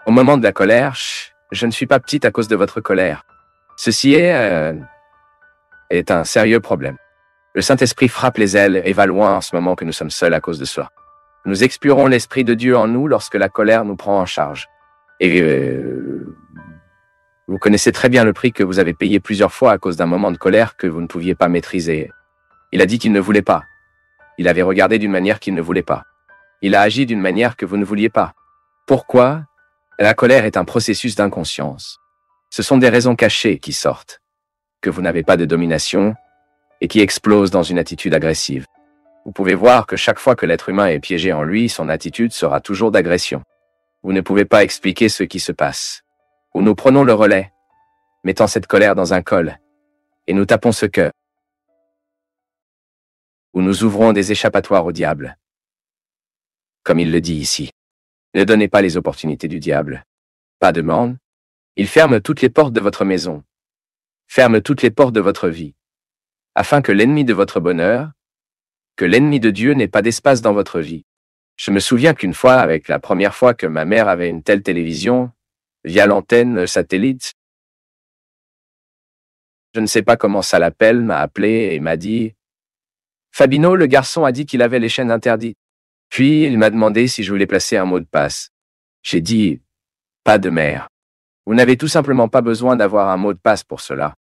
Au moment de la colère, je ne suis pas petite à cause de votre colère. Ceci est un sérieux problème. Le Saint-Esprit frappe les ailes et va loin en ce moment que nous sommes seuls à cause de cela. Nous expurons l'Esprit de Dieu en nous lorsque la colère nous prend en charge. Et vous connaissez très bien le prix que vous avez payé plusieurs fois à cause d'un moment de colère que vous ne pouviez pas maîtriser. Il a dit qu'il ne voulait pas. Il avait regardé d'une manière qu'il ne voulait pas. Il a agi d'une manière que vous ne vouliez pas. Pourquoi? La colère est un processus d'inconscience. Ce sont des raisons cachées qui sortent, que vous n'avez pas de domination et qui explosent dans une attitude agressive. Vous pouvez voir que chaque fois que l'être humain est piégé en lui, son attitude sera toujours d'agression. Vous ne pouvez pas expliquer ce qui se passe. Ou nous prenons le relais, mettant cette colère dans un col, et nous tapons ce cœur. Ou nous ouvrons des échappatoires au diable. Comme il le dit ici. Ne donnez pas les opportunités du diable. Pas de demande. Il ferme toutes les portes de votre maison. Ferme toutes les portes de votre vie. Afin que l'ennemi de votre bonheur, que l'ennemi de Dieu n'ait pas d'espace dans votre vie. Je me souviens qu'une fois, avec la première fois que ma mère avait une telle télévision, via l'antenne satellite, je ne sais pas comment ça l'appelle, m'a appelé et m'a dit « Fabino, le garçon a dit qu'il avait les chaînes interdites. » Puis il m'a demandé si je voulais placer un mot de passe. J'ai dit « Pas de mère. Vous n'avez tout simplement pas besoin d'avoir un mot de passe pour cela.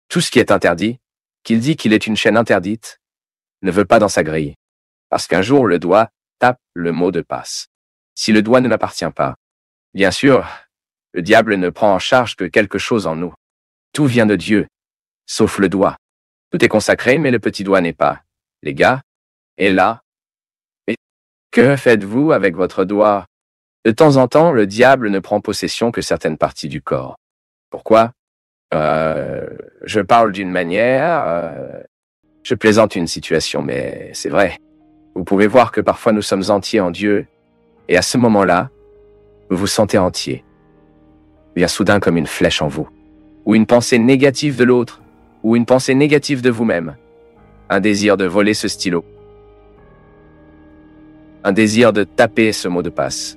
Tout ce qui est interdit, qu'il dit qu'il est une chaîne interdite, ne veut pas dans sa grille. Parce qu'un jour le doigt tape le mot de passe. Si le doigt ne m'appartient pas, bien sûr, le diable ne prend en charge que quelque chose en nous. Tout vient de Dieu, sauf le doigt. Tout est consacré, mais le petit doigt n'est pas. Les gars, et là, et que faites-vous avec votre doigt? De temps en temps, le diable ne prend possession que certaines parties du corps. Pourquoi? Je parle d'une manière, je plaisante une situation, mais c'est vrai. Vous pouvez voir que parfois nous sommes entiers en Dieu, et à ce moment-là, vous vous sentez entier. Vient soudain comme une flèche en vous, ou une pensée négative de l'autre, ou une pensée négative de vous-même. Un désir de voler ce stylo. Un désir de taper ce mot de passe.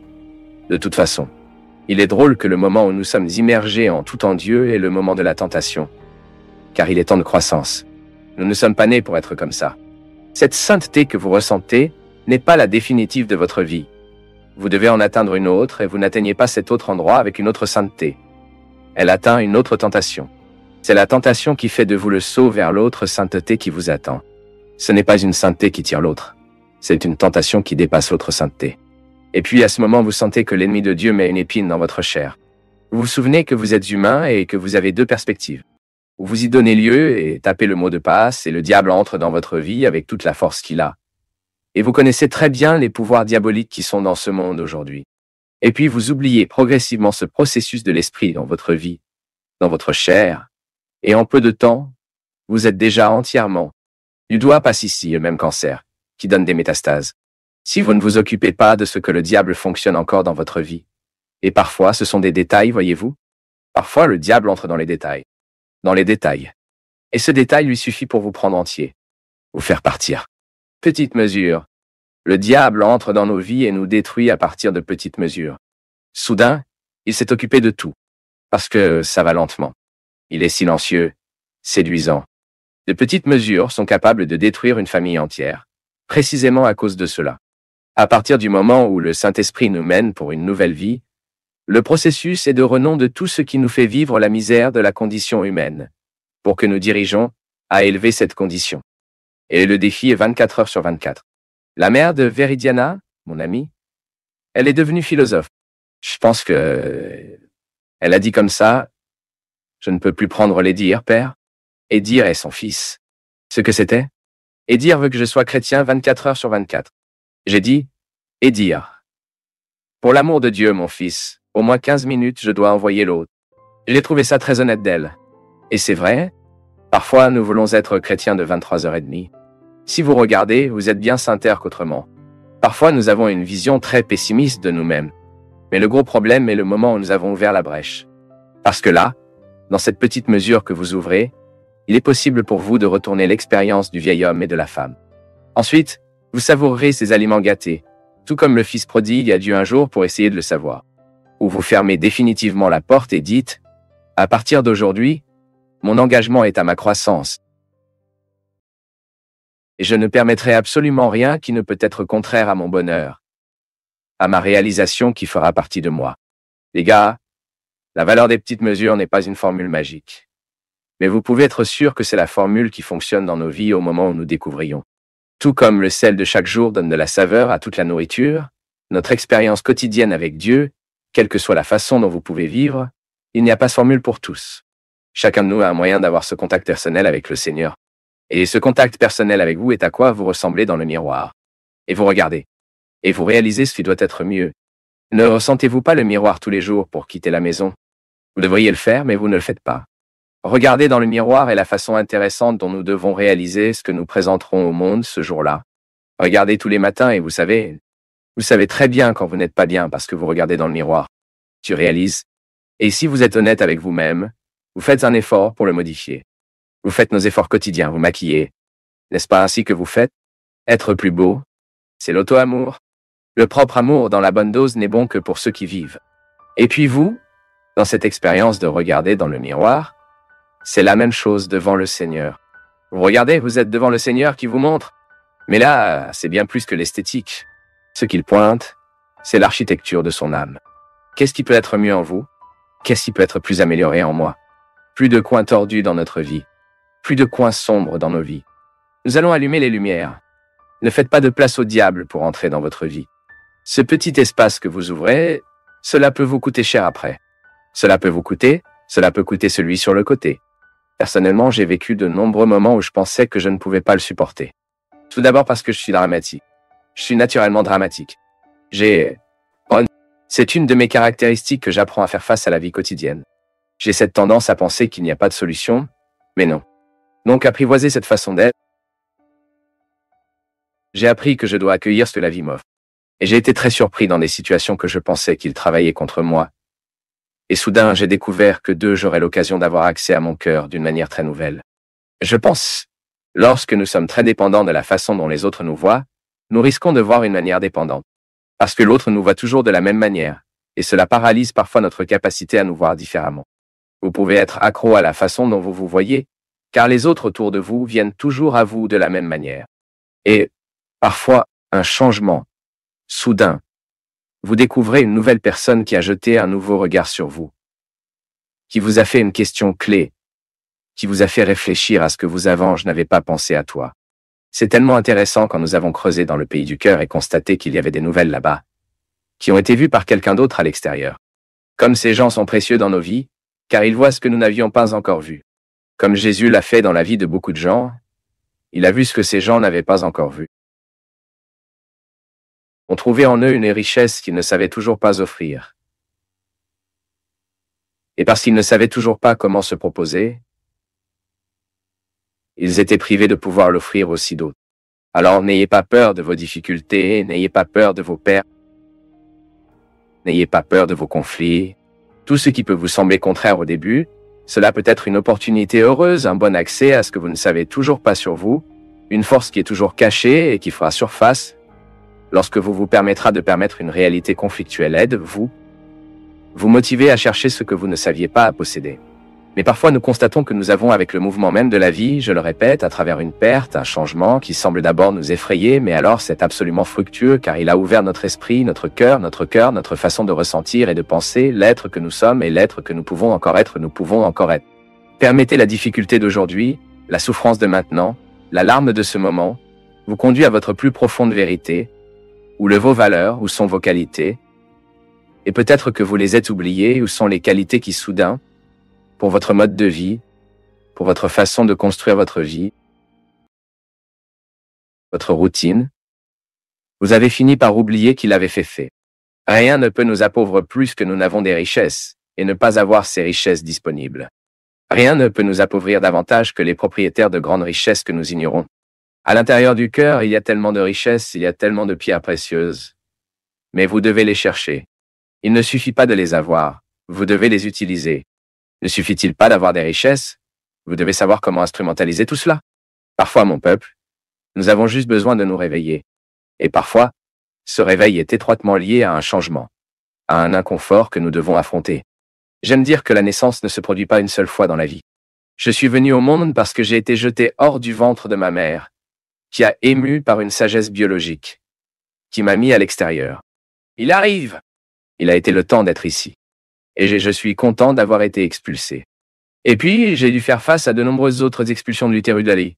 De toute façon, il est drôle que le moment où nous sommes immergés en tout en Dieu est le moment de la tentation. Car il est temps de croissance. Nous ne sommes pas nés pour être comme ça. Cette sainteté que vous ressentez n'est pas la définitive de votre vie. Vous devez en atteindre une autre et vous n'atteignez pas cet autre endroit avec une autre sainteté. Elle atteint une autre tentation. C'est la tentation qui fait de vous le saut vers l'autre sainteté qui vous attend. Ce n'est pas une sainteté qui tire l'autre. C'est une tentation qui dépasse l'autre sainteté. Et puis à ce moment, vous sentez que l'ennemi de Dieu met une épine dans votre chair. Vous vous souvenez que vous êtes humain et que vous avez deux perspectives. Vous y donnez lieu et tapez le mot de passe et le diable entre dans votre vie avec toute la force qu'il a. Et vous connaissez très bien les pouvoirs diaboliques qui sont dans ce monde aujourd'hui. Et puis vous oubliez progressivement ce processus de l'esprit dans votre vie, dans votre chair, et en peu de temps, vous êtes déjà entièrement. Du doigt passe ici le même cancer, qui donne des métastases. Si vous ne vous occupez pas de ce que le diable fonctionne encore dans votre vie, et parfois ce sont des détails, voyez-vous, parfois le diable entre dans les détails. Dans les détails. Et ce détail lui suffit pour vous prendre entier. Vous faire partir. Petite mesure. Le diable entre dans nos vies et nous détruit à partir de petites mesures. Soudain, il s'est occupé de tout. Parce que ça va lentement. Il est silencieux, séduisant. De petites mesures sont capables de détruire une famille entière. Précisément à cause de cela. À partir du moment où le Saint-Esprit nous mène pour une nouvelle vie, le processus est de renom de tout ce qui nous fait vivre la misère de la condition humaine, pour que nous dirigeons à élever cette condition. Et le défi est 24 heures sur 24. La mère de Veridiana, mon amie, elle est devenue philosophe. Je pense que elle a dit comme ça, je ne peux plus prendre les dires, père. Et dire est son fils. Ce que c'était? Et dire veut que je sois chrétien 24 heures sur 24. J'ai dit, et dire. Pour l'amour de Dieu, mon fils, au moins 15 minutes, je dois envoyer l'autre. J'ai trouvé ça très honnête d'elle. Et c'est vrai, parfois nous voulons être chrétiens de 23h30. Si vous regardez, vous êtes bien sincère qu'autrement. Parfois nous avons une vision très pessimiste de nous-mêmes. Mais le gros problème est le moment où nous avons ouvert la brèche. Parce que là, dans cette petite mesure que vous ouvrez, il est possible pour vous de retourner l'expérience du vieil homme et de la femme. Ensuite, vous savourerez ces aliments gâtés, tout comme le fils prodigue a dû un jour pour essayer de le savoir. où vous fermez définitivement la porte et dites « À partir d'aujourd'hui, mon engagement est à ma croissance. Et je ne permettrai absolument rien qui ne peut être contraire à mon bonheur, à ma réalisation qui fera partie de moi. » Les gars, la valeur des petites mesures n'est pas une formule magique. Mais vous pouvez être sûr que c'est la formule qui fonctionne dans nos vies au moment où nous découvrions. Tout comme le sel de chaque jour donne de la saveur à toute la nourriture, notre expérience quotidienne avec Dieu, quelle que soit la façon dont vous pouvez vivre, il n'y a pas de formule pour tous. Chacun de nous a un moyen d'avoir ce contact personnel avec le Seigneur. Et ce contact personnel avec vous est à quoi vous ressemblez dans le miroir. Et vous regardez. Et vous réalisez ce qui doit être mieux. Ne ressentez-vous pas le miroir tous les jours pour quitter la maison? Vous devriez le faire, mais vous ne le faites pas. Regarder dans le miroir est la façon intéressante dont nous devons réaliser ce que nous présenterons au monde ce jour-là. Regardez tous les matins et vous savez très bien quand vous n'êtes pas bien parce que vous regardez dans le miroir. Tu réalises. Et si vous êtes honnête avec vous-même, vous faites un effort pour le modifier. Vous faites nos efforts quotidiens, vous maquillez. N'est-ce pas ainsi que vous faites? Être plus beau, c'est l'auto-amour. Le propre amour dans la bonne dose n'est bon que pour ceux qui vivent. Et puis vous, dans cette expérience de regarder dans le miroir, c'est la même chose devant le Seigneur. Vous regardez, vous êtes devant le Seigneur qui vous montre. Mais là, c'est bien plus que l'esthétique. Ce qu'il pointe, c'est l'architecture de son âme. Qu'est-ce qui peut être mieux en vous? Qu'est-ce qui peut être plus amélioré en moi? Plus de coins tordus dans notre vie. Plus de coins sombres dans nos vies. Nous allons allumer les lumières. Ne faites pas de place au diable pour entrer dans votre vie. Ce petit espace que vous ouvrez, cela peut vous coûter cher après. Cela peut coûter celui sur le côté. Personnellement, j'ai vécu de nombreux moments où je pensais que je ne pouvais pas le supporter. Tout d'abord parce que je suis dramatique. Je suis naturellement dramatique. C'est une de mes caractéristiques que j'apprends à faire face à la vie quotidienne. J'ai cette tendance à penser qu'il n'y a pas de solution, mais non. Donc apprivoiser cette façon d'être. J'ai appris que je dois accueillir ce que la vie m'offre. Et j'ai été très surpris dans des situations que je pensais qu'il travaillait contre moi. Et soudain, j'ai découvert que j'aurais l'occasion d'avoir accès à mon cœur d'une manière très nouvelle. Je pense, lorsque nous sommes très dépendants de la façon dont les autres nous voient, nous risquons de voir une manière dépendante. Parce que l'autre nous voit toujours de la même manière, et cela paralyse parfois notre capacité à nous voir différemment. Vous pouvez être accro à la façon dont vous vous voyez, car les autres autour de vous viennent toujours à vous de la même manière. Et, parfois, un changement, soudain, vous découvrez une nouvelle personne qui a jeté un nouveau regard sur vous, qui vous a fait une question clé, qui vous a fait réfléchir à ce que vous avant je n'avais pas pensé à toi. C'est tellement intéressant quand nous avons creusé dans le pays du cœur et constaté qu'il y avait des nouvelles là-bas, qui ont été vues par quelqu'un d'autre à l'extérieur. Comme ces gens sont précieux dans nos vies, car ils voient ce que nous n'avions pas encore vu. Comme Jésus l'a fait dans la vie de beaucoup de gens, il a vu ce que ces gens n'avaient pas encore vu. On trouvait en eux une richesse qu'ils ne savaient toujours pas offrir. Et parce qu'ils ne savaient toujours pas comment se proposer, ils étaient privés de pouvoir l'offrir aussi d'autres. Alors n'ayez pas peur de vos difficultés, n'ayez pas peur de vos pertes, n'ayez pas peur de vos conflits. Tout ce qui peut vous sembler contraire au début, cela peut être une opportunité heureuse, un bon accès à ce que vous ne savez toujours pas sur vous, une force qui est toujours cachée et qui fera surface, lorsque vous permettra de permettre une réalité conflictuelle aide, vous motivez à chercher ce que vous ne saviez pas à posséder. Mais parfois nous constatons que nous avons avec le mouvement même de la vie, je le répète, à travers une perte, un changement qui semble d'abord nous effrayer, mais alors c'est absolument fructueux car il a ouvert notre esprit, notre cœur, notre façon de ressentir et de penser, l'être que nous sommes et l'être que nous pouvons encore être, Permettez la difficulté d'aujourd'hui, la souffrance de maintenant, la larme de ce moment, vous conduit à votre plus profonde vérité, où vos valeurs, où sont vos qualités, et peut-être que vous les êtes oubliées, où sont les qualités qui soudain, pour votre mode de vie, pour votre façon de construire votre vie, votre routine, vous avez fini par oublier qu'il avait fait. Rien ne peut nous appauvrir plus que nous n'avons des richesses, et ne pas avoir ces richesses disponibles. Rien ne peut nous appauvrir davantage que les propriétaires de grandes richesses que nous ignorons. À l'intérieur du cœur, il y a tellement de richesses, il y a tellement de pierres précieuses. Mais vous devez les chercher. Il ne suffit pas de les avoir, vous devez les utiliser. Ne suffit-il pas d'avoir des richesses? Vous devez savoir comment instrumentaliser tout cela. Parfois, mon peuple, nous avons juste besoin de nous réveiller. Et parfois, ce réveil est étroitement lié à un changement à un inconfort que nous devons affronter. J'aime dire que la naissance ne se produit pas une seule fois dans la vie. Je suis venu au monde parce que j'ai été jeté hors du ventre de ma mère, qui a ému par une sagesse biologique, qui m'a mis à l'extérieur. Il arrive! Il a été le temps d'être ici. Et je suis content d'avoir été expulsé. Et puis, j'ai dû faire face à de nombreuses autres expulsions de l'utérus d'Ali.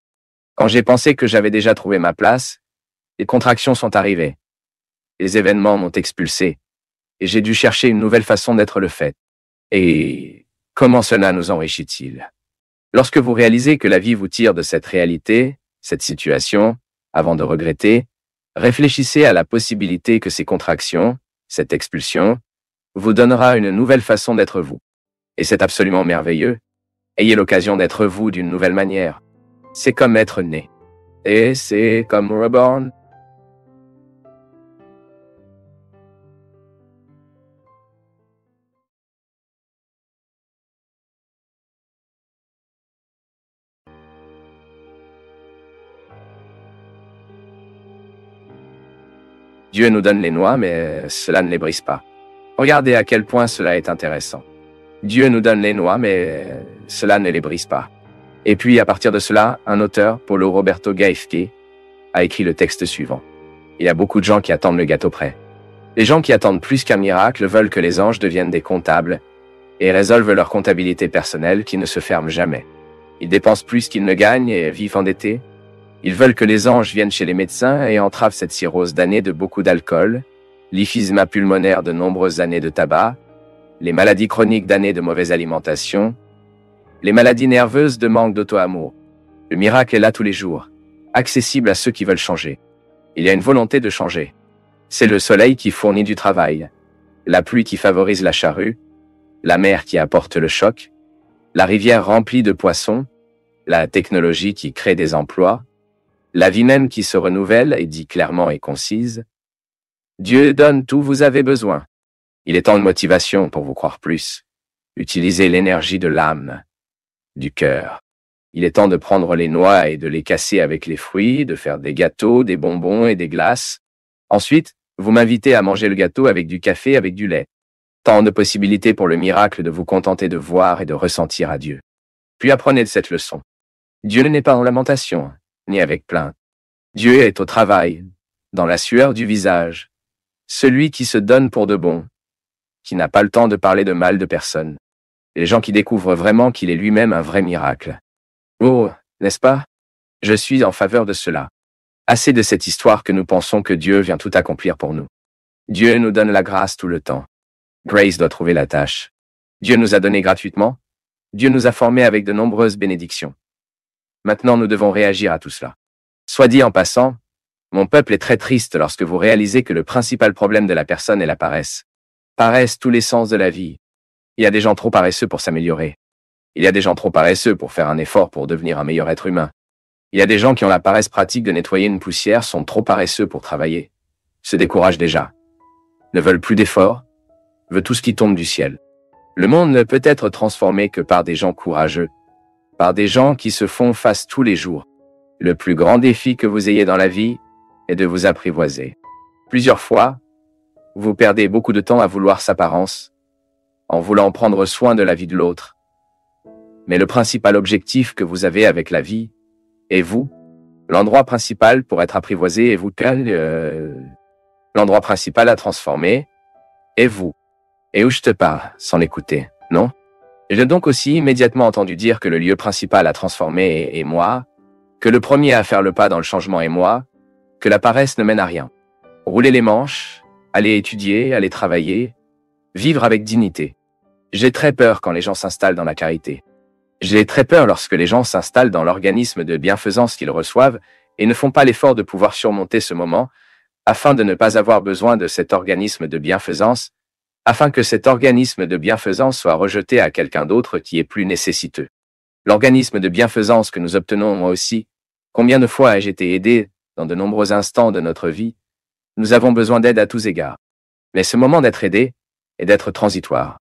Quand j'ai pensé que j'avais déjà trouvé ma place, les contractions sont arrivées. Les événements m'ont expulsé. Et j'ai dû chercher une nouvelle façon d'être le fait. Et comment cela nous enrichit-il? Lorsque vous réalisez que la vie vous tire de cette réalité, cette situation, avant de regretter, réfléchissez à la possibilité que ces contractions, cette expulsion, vous donnera une nouvelle façon d'être vous. Et c'est absolument merveilleux. Ayez l'occasion d'être vous d'une nouvelle manière. C'est comme être né. Et c'est comme reborn. Dieu nous donne les noix, mais cela ne les brise pas. Regardez à quel point cela est intéressant. Dieu nous donne les noix, mais cela ne les brise pas. Et puis, à partir de cela, un auteur, Paulo Roberto Gaifke, a écrit le texte suivant. Il y a beaucoup de gens qui attendent le gâteau prêt. Les gens qui attendent plus qu'un miracle veulent que les anges deviennent des comptables et résolvent leur comptabilité personnelle qui ne se ferme jamais. Ils dépensent plus qu'ils ne gagnent et vivent endettés. Ils veulent que les anges viennent chez les médecins et entravent cette cirrhose d'années de beaucoup d'alcool, l'emphysème pulmonaire de nombreuses années de tabac, les maladies chroniques d'années de mauvaise alimentation, les maladies nerveuses de manque d'auto-amour. Le miracle est là tous les jours, accessible à ceux qui veulent changer. Il y a une volonté de changer. C'est le soleil qui fournit du travail, la pluie qui favorise la charrue, la mer qui apporte le choc, la rivière remplie de poissons, la technologie qui crée des emplois, la vie même qui se renouvelle et dit clairement et concise. Dieu donne tout vous avez besoin. Il est temps de motivation pour vous croire plus. Utilisez l'énergie de l'âme, du cœur. Il est temps de prendre les noix et de les casser avec les fruits, de faire des gâteaux, des bonbons et des glaces. Ensuite, vous m'invitez à manger le gâteau avec du café, avec du lait. Tant de possibilités pour le miracle de vous contenter de voir et de ressentir à Dieu. Puis apprenez de cette leçon. Dieu n'est pas en lamentation, ni avec plainte. Dieu est au travail, dans la sueur du visage. Celui qui se donne pour de bon, qui n'a pas le temps de parler de mal de personne. Les gens qui découvrent vraiment qu'il est lui-même un vrai miracle. Oh, n'est-ce pas? Je suis en faveur de cela. Assez de cette histoire que nous pensons que Dieu vient tout accomplir pour nous. Dieu nous donne la grâce tout le temps. Grace doit trouver la tâche. Dieu nous a donné gratuitement. Dieu nous a formés avec de nombreuses bénédictions. Maintenant, nous devons réagir à tout cela. Soit dit en passant, mon peuple est très triste lorsque vous réalisez que le principal problème de la personne est la paresse. Paresse tous les sens de la vie. Il y a des gens trop paresseux pour s'améliorer. Il y a des gens trop paresseux pour faire un effort pour devenir un meilleur être humain. Il y a des gens qui ont la paresse pratique de nettoyer une poussière, sont trop paresseux pour travailler, se découragent déjà, ne veulent plus d'efforts, veulent tout ce qui tombe du ciel. Le monde ne peut être transformé que par des gens courageux, par des gens qui se font face tous les jours. Le plus grand défi que vous ayez dans la vie est de vous apprivoiser. Plusieurs fois, vous perdez beaucoup de temps à vouloir sa apparence, en voulant prendre soin de la vie de l'autre. Mais le principal objectif que vous avez avec la vie est vous. L'endroit principal pour être apprivoisé est vous. L'endroit principal à transformer est vous. Et où je te parle, sans l'écouter, non? J'ai donc aussi immédiatement entendu dire que le lieu principal à transformer est moi, que le premier à faire le pas dans le changement est moi, que la paresse ne mène à rien. Roulez les manches, allez étudier, allez travailler, vivre avec dignité. J'ai très peur quand les gens s'installent dans la carité. J'ai très peur lorsque les gens s'installent dans l'organisme de bienfaisance qu'ils reçoivent et ne font pas l'effort de pouvoir surmonter ce moment, afin de ne pas avoir besoin de cet organisme de bienfaisance, afin que cet organisme de bienfaisance soit rejeté à quelqu'un d'autre qui est plus nécessiteux. L'organisme de bienfaisance que nous obtenons moi aussi, combien de fois ai-je été aidé dans de nombreux instants de notre vie? Nous avons besoin d'aide à tous égards. Mais ce moment d'être aidé est d'être transitoire.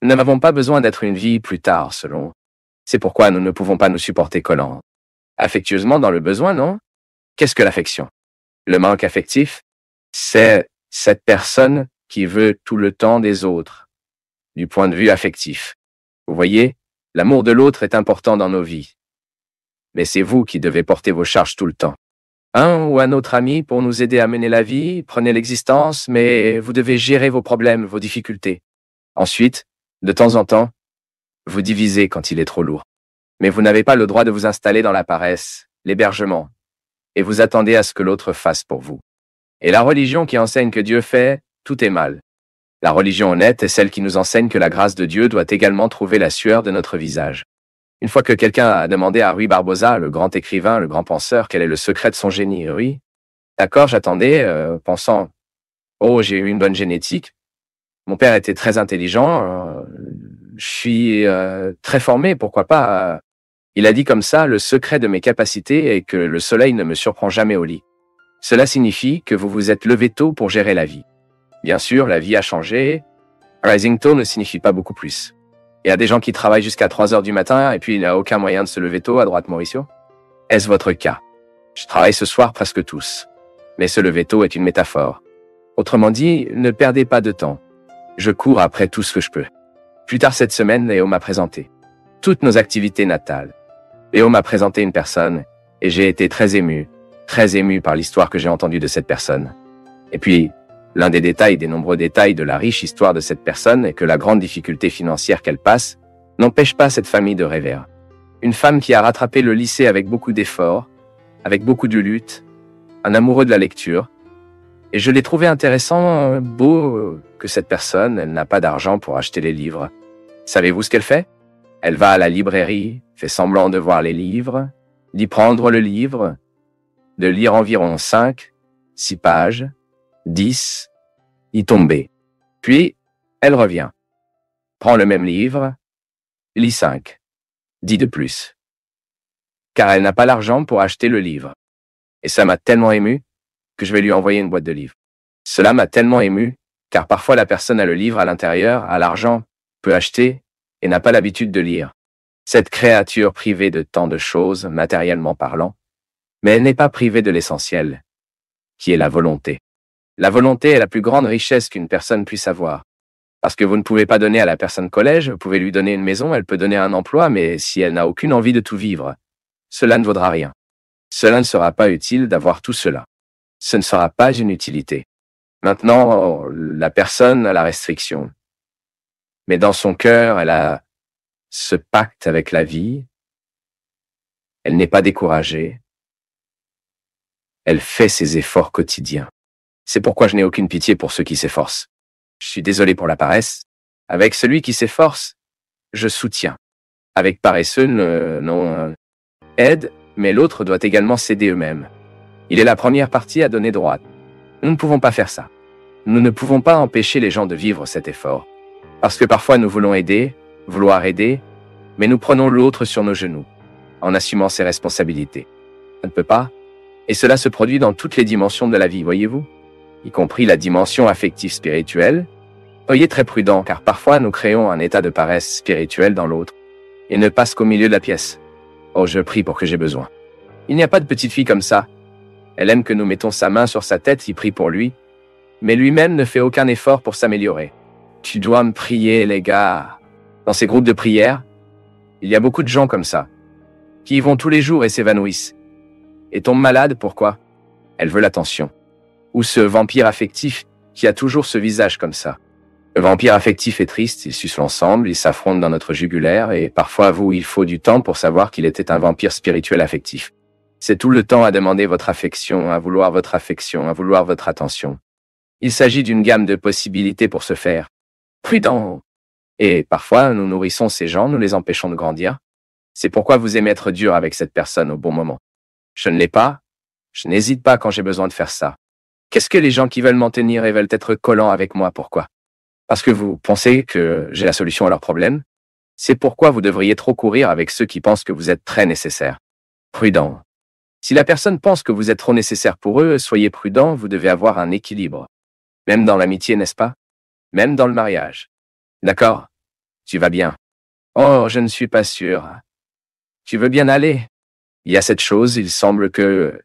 Nous n'avons pas besoin d'être une vie plus tard, selon. C'est pourquoi nous ne pouvons pas nous supporter collants. Affectueusement dans le besoin, non? Qu'est-ce que l'affection? Le manque affectif, c'est cette personne qui veut tout le temps des autres, du point de vue affectif. Vous voyez, l'amour de l'autre est important dans nos vies. Mais c'est vous qui devez porter vos charges tout le temps. Un ou un autre ami pour nous aider à mener la vie, prenez l'existence, mais vous devez gérer vos problèmes, vos difficultés. Ensuite, de temps en temps, vous divisez quand il est trop lourd. Mais vous n'avez pas le droit de vous installer dans la paresse, l'hébergement, et vous attendez à ce que l'autre fasse pour vous. Et la religion qui enseigne que Dieu fait, tout est mal. La religion honnête est celle qui nous enseigne que la grâce de Dieu doit également trouver la sueur de notre visage. Une fois que quelqu'un a demandé à Rui Barbosa, le grand écrivain, le grand penseur, quel est le secret de son génie, oui. D'accord, j'attendais, pensant, oh, j'ai eu une bonne génétique. Mon père était très intelligent, je suis très formé, pourquoi pas. Il a dit comme ça, le secret de mes capacités est que le soleil ne me surprend jamais au lit. Cela signifie que vous vous êtes levé tôt pour gérer la vie. Bien sûr, la vie a changé. Rising tôt ne signifie pas beaucoup plus. Il y a des gens qui travaillent jusqu'à 3 heures du matin et puis il n'y a aucun moyen de se lever tôt à droite, Mauricio. Est-ce votre cas? Je travaille ce soir presque tous. Mais se lever tôt est une métaphore. Autrement dit, ne perdez pas de temps. Je cours après tout ce que je peux. Plus tard cette semaine, Léo m'a présenté toutes nos activités natales. Léo m'a présenté une personne et j'ai été très ému par l'histoire que j'ai entendue de cette personne. Et puis, l'un des nombreux détails de la riche histoire de cette personne est que la grande difficulté financière qu'elle passe n'empêche pas cette famille de rêver. Une femme qui a rattrapé le lycée avec beaucoup d'efforts, avec beaucoup de lutte, un amoureux de la lecture. Et je l'ai trouvé intéressant, beau, que cette personne, elle n'a pas d'argent pour acheter les livres. Savez-vous ce qu'elle fait? Elle va à la librairie, fait semblant de voir les livres, d'y prendre le livre, de lire environ 5, 6 pages, 10, y tomber. Puis, elle revient, prend le même livre, lit 5, 10 de plus. Car elle n'a pas l'argent pour acheter le livre. Et ça m'a tellement ému que je vais lui envoyer une boîte de livres. Cela m'a tellement ému, car parfois la personne a le livre à l'intérieur, a l'argent, peut acheter, et n'a pas l'habitude de lire. Cette créature privée de tant de choses, matériellement parlant, mais elle n'est pas privée de l'essentiel, qui est la volonté. La volonté est la plus grande richesse qu'une personne puisse avoir. Parce que vous ne pouvez pas donner à la personne collège, vous pouvez lui donner une maison, elle peut donner un emploi, mais si elle n'a aucune envie de tout vivre, cela ne vaudra rien. Cela ne sera pas utile d'avoir tout cela. Ce ne sera pas une utilité. Maintenant, la personne a la restriction. Mais dans son cœur, elle a ce pacte avec la vie. Elle n'est pas découragée. Elle fait ses efforts quotidiens. C'est pourquoi je n'ai aucune pitié pour ceux qui s'efforcent. Je suis désolé pour la paresse. Avec celui qui s'efforce, je soutiens. Avec paresseux, non, aide, mais l'autre doit également s'aider eux-mêmes. Il est la première partie à donner droite. Nous ne pouvons pas faire ça. Nous ne pouvons pas empêcher les gens de vivre cet effort. Parce que parfois nous voulons aider, vouloir aider, mais nous prenons l'autre sur nos genoux, en assumant ses responsabilités. Ça ne peut pas. Et cela se produit dans toutes les dimensions de la vie, voyez-vous, y compris la dimension affective spirituelle. Soyez très prudents, car parfois nous créons un état de paresse spirituelle dans l'autre, et ne passe qu'au milieu de la pièce. Oh, je prie pour que j'ai besoin. Il n'y a pas de petite fille comme ça. Elle aime que nous mettons sa main sur sa tête, il prie pour lui, mais lui-même ne fait aucun effort pour s'améliorer. Tu dois me prier, les gars. Dans ces groupes de prière, il y a beaucoup de gens comme ça, qui y vont tous les jours et s'évanouissent. Et tombent malades, pourquoi? Elle veut l'attention. Ou ce vampire affectif qui a toujours ce visage comme ça. Le vampire affectif est triste, il suce l'ensemble, il s'affronte dans notre jugulaire, et parfois, vous, il faut du temps pour savoir qu'il était un vampire spirituel affectif. C'est tout le temps à demander votre affection, à vouloir votre affection, à vouloir votre attention. Il s'agit d'une gamme de possibilités pour se faire. Prudent! Et parfois, nous nourrissons ces gens, nous les empêchons de grandir. C'est pourquoi vous aimez être dur avec cette personne au bon moment. Je ne l'ai pas, je n'hésite pas quand j'ai besoin de faire ça. Qu'est-ce que les gens qui veulent m'en tenir et veulent être collants avec moi, pourquoi? Parce que vous pensez que j'ai la solution à leurs problèmes? C'est pourquoi vous devriez trop courir avec ceux qui pensent que vous êtes très nécessaire. Prudent. Si la personne pense que vous êtes trop nécessaire pour eux, soyez prudent, vous devez avoir un équilibre. Même dans l'amitié, n'est-ce pas? Même dans le mariage. D'accord? Tu vas bien. Oh, je ne suis pas sûr. Tu veux bien aller? Il y a cette chose, il semble que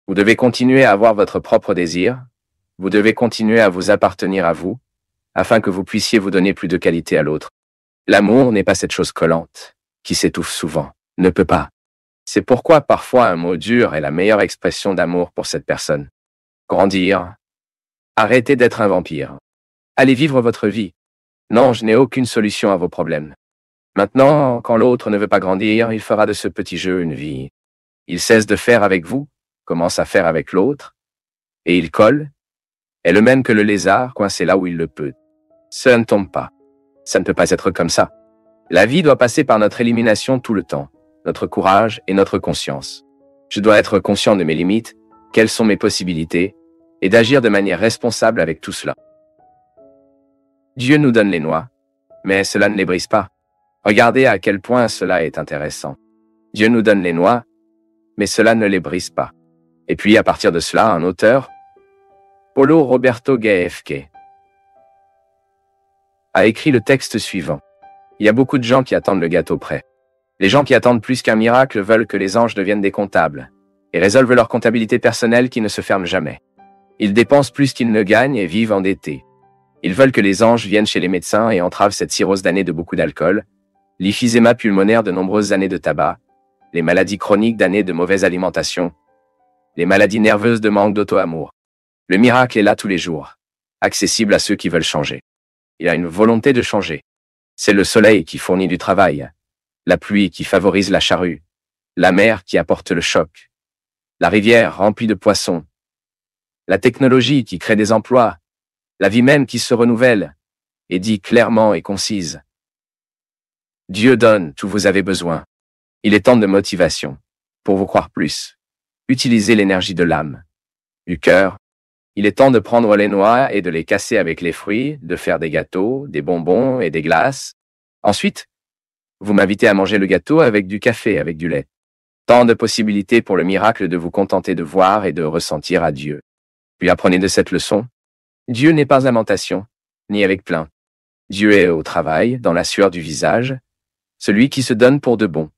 vous devez continuer à avoir votre propre désir, Vous devez continuer à vous appartenir à vous, afin que vous puissiez vous donner plus de qualité à l'autre. L'amour n'est pas cette chose collante, qui s'étouffe souvent, ne peut pas. C'est pourquoi parfois un mot dur est la meilleure expression d'amour pour cette personne. Grandir. Arrêtez d'être un vampire. Allez vivre votre vie. Non, je n'ai aucune solution à vos problèmes. Maintenant, quand l'autre ne veut pas grandir, il fera de ce petit jeu une vie. Il cesse de faire avec vous, commence à faire avec l'autre, et il colle, est le même que le lézard coincé là où il le peut. Ça ne tombe pas. Ça ne peut pas être comme ça. La vie doit passer par notre élimination tout le temps, notre courage et notre conscience. Je dois être conscient de mes limites, quelles sont mes possibilités, et d'agir de manière responsable avec tout cela. Dieu nous donne les noix, mais cela ne les brise pas. Regardez à quel point cela est intéressant. Dieu nous donne les noix, mais cela ne les brise pas. Et puis à partir de cela, un auteur, Paulo Roberto Gaefke, a écrit le texte suivant. Il y a beaucoup de gens qui attendent le gâteau prêt. Les gens qui attendent plus qu'un miracle veulent que les anges deviennent des comptables et résolvent leur comptabilité personnelle qui ne se ferme jamais. Ils dépensent plus qu'ils ne gagnent et vivent endettés. Ils veulent que les anges viennent chez les médecins et entravent cette cirrhose d'années de beaucoup d'alcool, l'emphysème pulmonaire de nombreuses années de tabac, les maladies chroniques d'années de mauvaise alimentation, les maladies nerveuses de manque d'auto-amour. Le miracle est là tous les jours, accessible à ceux qui veulent changer. Il a une volonté de changer. C'est le soleil qui fournit du travail, la pluie qui favorise la charrue, la mer qui apporte le choc, la rivière remplie de poissons, la technologie qui crée des emplois, la vie même qui se renouvelle, et dit clairement et concise. Dieu donne tout vous avez besoin. Il est temps de motivation, pour vous croire plus. Utilisez l'énergie de l'âme, du cœur. Il est temps de prendre les noix et de les casser avec les fruits, de faire des gâteaux, des bonbons et des glaces. Ensuite, vous m'invitez à manger le gâteau avec du café, avec du lait. Tant de possibilités pour le miracle de vous contenter de voir et de ressentir à Dieu. Puis apprenez de cette leçon. Dieu n'est pas lamentation, ni avec plainte. Dieu est au travail, dans la sueur du visage, celui qui se donne pour de bon,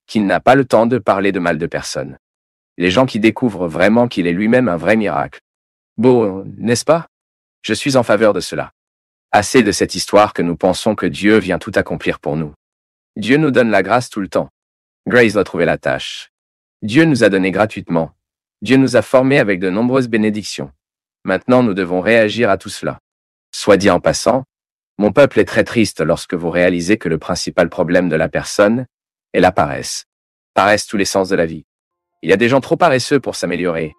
qui n'a pas le temps de parler de mal de personne. Les gens qui découvrent vraiment qu'il est lui-même un vrai miracle. Beau, n'est-ce pas? Je suis en faveur de cela. Assez de cette histoire que nous pensons que Dieu vient tout accomplir pour nous. Dieu nous donne la grâce tout le temps. Grace doit trouver la tâche. Dieu nous a donné gratuitement. Dieu nous a formés avec de nombreuses bénédictions. Maintenant, nous devons réagir à tout cela. Soit dit en passant, mon peuple est très triste lorsque vous réalisez que le principal problème de la personne est la paresse. Paresse tous les sens de la vie. Il y a des gens trop paresseux pour s'améliorer.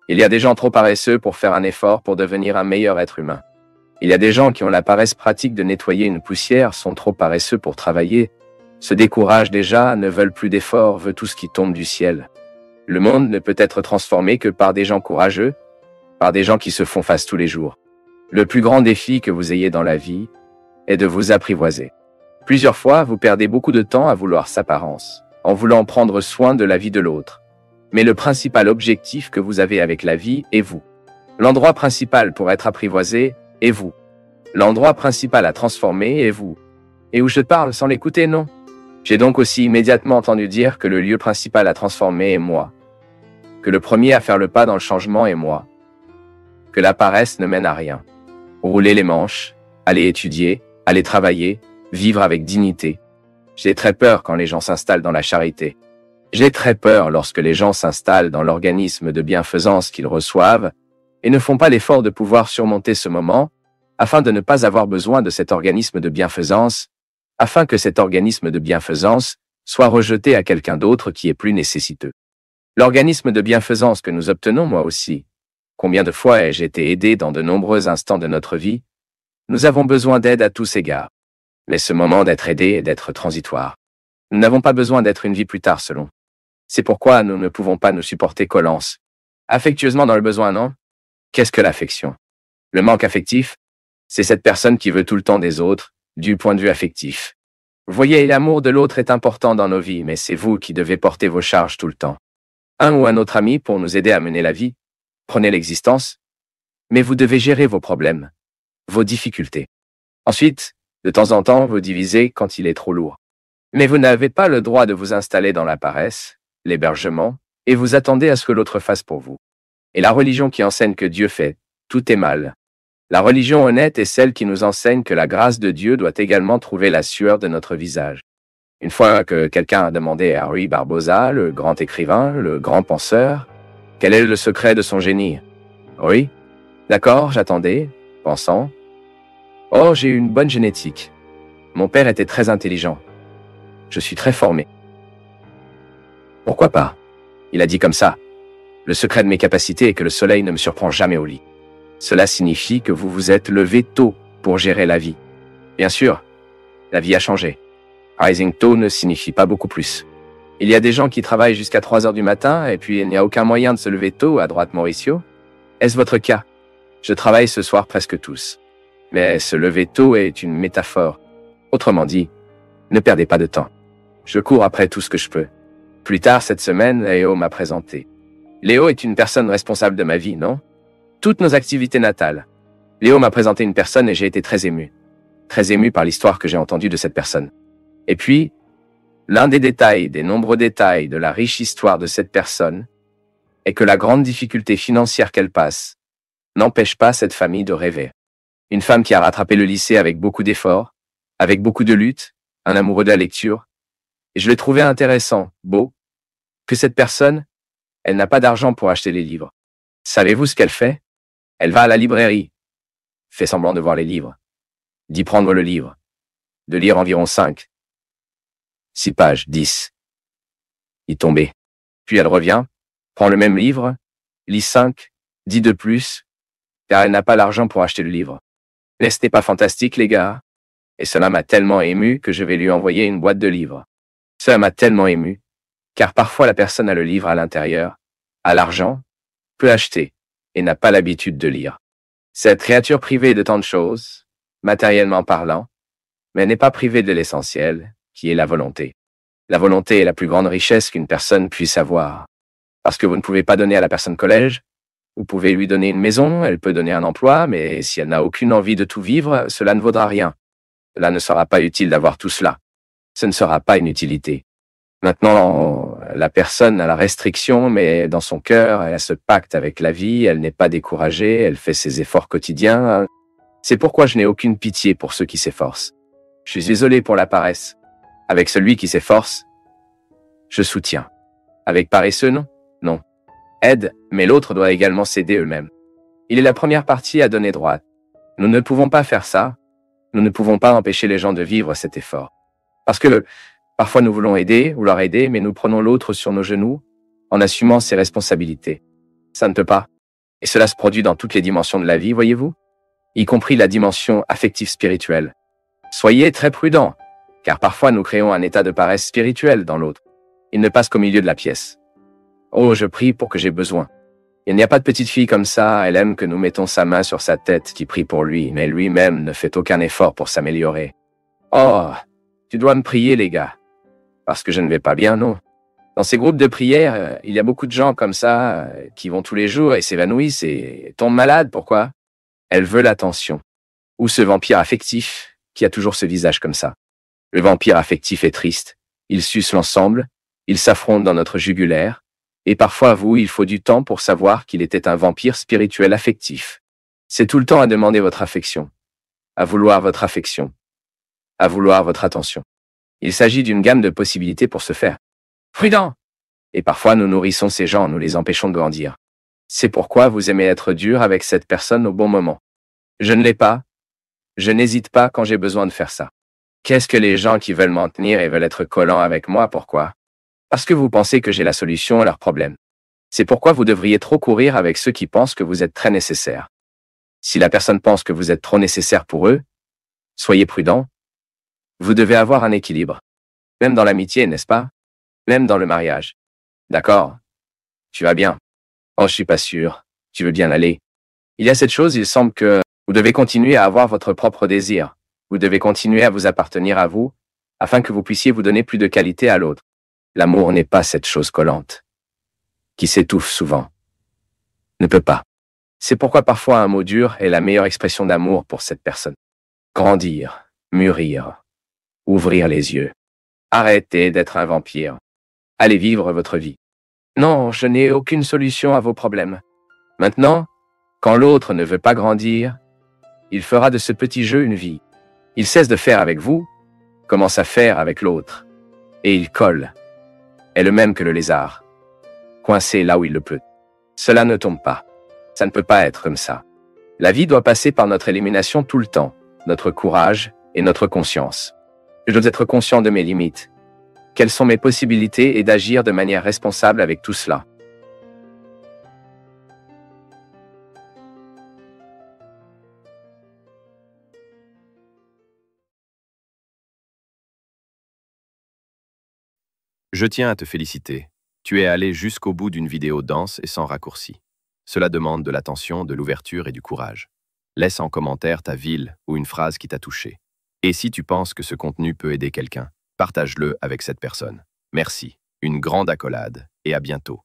Il y a des gens trop paresseux pour faire un effort pour devenir un meilleur être humain. Il y a des gens qui ont la paresse pratique de nettoyer une poussière, sont trop paresseux pour travailler, se découragent déjà, ne veulent plus d'efforts, veulent tout ce qui tombe du ciel. Le monde ne peut être transformé que par des gens courageux, par des gens qui se font face tous les jours. Le plus grand défi que vous ayez dans la vie est de vous apprivoiser. Plusieurs fois, vous perdez beaucoup de temps à vouloir sa apparence, en voulant prendre soin de la vie de l'autre. Mais le principal objectif que vous avez avec la vie est vous. L'endroit principal pour être apprivoisé est vous. L'endroit principal à transformer est vous. Et où je parle sans l'écouter, non? J'ai donc aussi immédiatement entendu dire que le lieu principal à transformer est moi. Que le premier à faire le pas dans le changement est moi. Que la paresse ne mène à rien. Rouler les manches, aller étudier, aller travailler, vivre avec dignité. J'ai très peur quand les gens s'installent dans la charité. J'ai très peur lorsque les gens s'installent dans l'organisme de bienfaisance qu'ils reçoivent et ne font pas l'effort de pouvoir surmonter ce moment afin de ne pas avoir besoin de cet organisme de bienfaisance, afin que cet organisme de bienfaisance soit rejeté à quelqu'un d'autre qui est plus nécessiteux. L'organisme de bienfaisance que nous obtenons, moi aussi. Combien de fois ai-je été aidé dans de nombreux instants de notre vie? Nous avons besoin d'aide à tous égards. Mais ce moment d'être aidé est d'être transitoire. Nous n'avons pas besoin d'être une vie plus tard selon. C'est pourquoi nous ne pouvons pas nous supporter collance. Affectueusement dans le besoin, non? Qu'est-ce que l'affection? Le manque affectif, c'est cette personne qui veut tout le temps des autres, du point de vue affectif. Vous voyez, l'amour de l'autre est important dans nos vies, mais c'est vous qui devez porter vos charges tout le temps. Un ou un autre ami pour nous aider à mener la vie. Prenez l'existence. Mais vous devez gérer vos problèmes, vos difficultés. Ensuite, de temps en temps, vous divisez quand il est trop lourd. Mais vous n'avez pas le droit de vous installer dans la paresse, l'hébergement, et vous attendez à ce que l'autre fasse pour vous. Et la religion qui enseigne que Dieu fait tout est mal. La religion honnête est celle qui nous enseigne que la grâce de Dieu doit également trouver la sueur de notre visage. Une fois que quelqu'un a demandé à Rui Barbosa, le grand écrivain, le grand penseur, quel est le secret de son génie? Oui, d'accord, j'attendais, pensant. Oh, j'ai une bonne génétique. Mon père était très intelligent. Je suis très formé. Pourquoi pas? Il a dit comme ça. Le secret de mes capacités est que le soleil ne me surprend jamais au lit. Cela signifie que vous vous êtes levé tôt pour gérer la vie. Bien sûr, la vie a changé. Rising tôt ne signifie pas beaucoup plus. Il y a des gens qui travaillent jusqu'à 3 heures du matin et puis il n'y a aucun moyen de se lever tôt à droite Mauricio. Est-ce votre cas? Je travaille ce soir presque tous. Mais se lever tôt est une métaphore. Autrement dit, ne perdez pas de temps. Je cours après tout ce que je peux. Plus tard cette semaine, Léo m'a présenté. Léo est une personne responsable de ma vie, non? Toutes nos activités natales. Léo m'a présenté une personne et j'ai été très ému. Très ému par l'histoire que j'ai entendue de cette personne. Et puis, l'un des détails, des nombreux détails de la riche histoire de cette personne, est que la grande difficulté financière qu'elle passe n'empêche pas cette famille de rêver. Une femme qui a rattrapé le lycée avec beaucoup d'efforts, avec beaucoup de lutte, un amoureux de la lecture. Et je l'ai trouvé intéressant, beau, que cette personne, elle n'a pas d'argent pour acheter les livres. Savez-vous ce qu'elle fait? Elle va à la librairie, fait semblant de voir les livres, d'y prendre le livre, de lire environ 5, 6 pages, 10, y tomber. Puis elle revient, prend le même livre, lit 5, 10 de plus, car elle n'a pas l'argent pour acheter le livre. N'est-ce pas fantastique, les gars? Et cela m'a tellement ému que je vais lui envoyer une boîte de livres. Cela m'a tellement ému, car parfois la personne a le livre à l'intérieur, a l'argent, peut acheter, et n'a pas l'habitude de lire. Cette créature privée de tant de choses, matériellement parlant, mais n'est pas privée de l'essentiel, qui est la volonté. La volonté est la plus grande richesse qu'une personne puisse avoir. Parce que vous ne pouvez pas donner à la personne collège, vous pouvez lui donner une maison, elle peut donner un emploi, mais si elle n'a aucune envie de tout vivre, cela ne vaudra rien. Cela ne sera pas utile d'avoir tout cela. Ce ne sera pas une utilité. Maintenant, la personne a la restriction, mais dans son cœur, elle a ce pacte avec la vie, elle n'est pas découragée, elle fait ses efforts quotidiens. C'est pourquoi je n'ai aucune pitié pour ceux qui s'efforcent. Je suis désolé pour la paresse. Avec celui qui s'efforce, je soutiens. Avec paresseux, non? Non. Aide, mais l'autre doit également s'aider eux-mêmes. Il est la première partie à donner droite. Nous ne pouvons pas faire ça. Nous ne pouvons pas empêcher les gens de vivre cet effort. Parce que parfois nous voulons aider ou leur aider, mais nous prenons l'autre sur nos genoux en assumant ses responsabilités. Ça ne peut pas. Et cela se produit dans toutes les dimensions de la vie, voyez-vous? Y compris la dimension affective spirituelle. Soyez très prudents, car parfois nous créons un état de paresse spirituelle dans l'autre. Il ne passe qu'au milieu de la pièce. Oh, je prie pour que j'ai besoin. Il n'y a pas de petite fille comme ça, elle aime que nous mettons sa main sur sa tête qui prie pour lui, mais lui-même ne fait aucun effort pour s'améliorer. Oh, tu dois me prier, les gars. Parce que je ne vais pas bien, non. Dans ces groupes de prière, il y a beaucoup de gens comme ça, qui vont tous les jours et s'évanouissent et tombent malades, pourquoi? Elle veut l'attention. Ou ce vampire affectif, qui a toujours ce visage comme ça. Le vampire affectif est triste. Il suce l'ensemble, il s'affronte dans notre jugulaire, et parfois, vous, il faut du temps pour savoir qu'il était un vampire spirituel affectif. C'est tout le temps à demander votre affection, à vouloir votre affection, à vouloir votre attention. Il s'agit d'une gamme de possibilités pour se faire. Prudent! Et parfois, nous nourrissons ces gens, nous les empêchons de grandir. C'est pourquoi vous aimez être dur avec cette personne au bon moment. Je ne l'ai pas. Je n'hésite pas quand j'ai besoin de faire ça. Qu'est-ce que les gens qui veulent m'en tenir et veulent être collants avec moi, pourquoi? Parce que vous pensez que j'ai la solution à leurs problèmes. C'est pourquoi vous devriez trop courir avec ceux qui pensent que vous êtes très nécessaire. Si la personne pense que vous êtes trop nécessaire pour eux, soyez prudent. Vous devez avoir un équilibre. Même dans l'amitié, n'est-ce pas? Même dans le mariage. D'accord. Tu vas bien. Oh, je suis pas sûr. Tu veux bien aller. Il y a cette chose, il semble que vous devez continuer à avoir votre propre désir. Vous devez continuer à vous appartenir à vous, afin que vous puissiez vous donner plus de qualité à l'autre. L'amour n'est pas cette chose collante, qui s'étouffe souvent. Ne peut pas. C'est pourquoi parfois un mot dur est la meilleure expression d'amour pour cette personne. Grandir, mûrir, ouvrir les yeux. Arrêtez d'être un vampire. Allez vivre votre vie. Non, je n'ai aucune solution à vos problèmes. Maintenant, Quand l'autre ne veut pas grandir, il fera de ce petit jeu une vie. Il cesse de faire avec vous, commence à faire avec l'autre. Et il colle. Est le même que le lézard. Coincé là où il le peut. Cela ne tombe pas. Ça ne peut pas être comme ça. La vie doit passer par notre élimination tout le temps, notre courage et notre conscience. Je dois être conscient de mes limites. Quelles sont mes possibilités et d'agir de manière responsable avec tout cela. Je tiens à te féliciter. Tu es allé jusqu'au bout d'une vidéo dense et sans raccourci. Cela demande de l'attention, de l'ouverture et du courage. Laisse en commentaire ta ville ou une phrase qui t'a touché. Et si tu penses que ce contenu peut aider quelqu'un, partage-le avec cette personne. Merci, une grande accolade et à bientôt.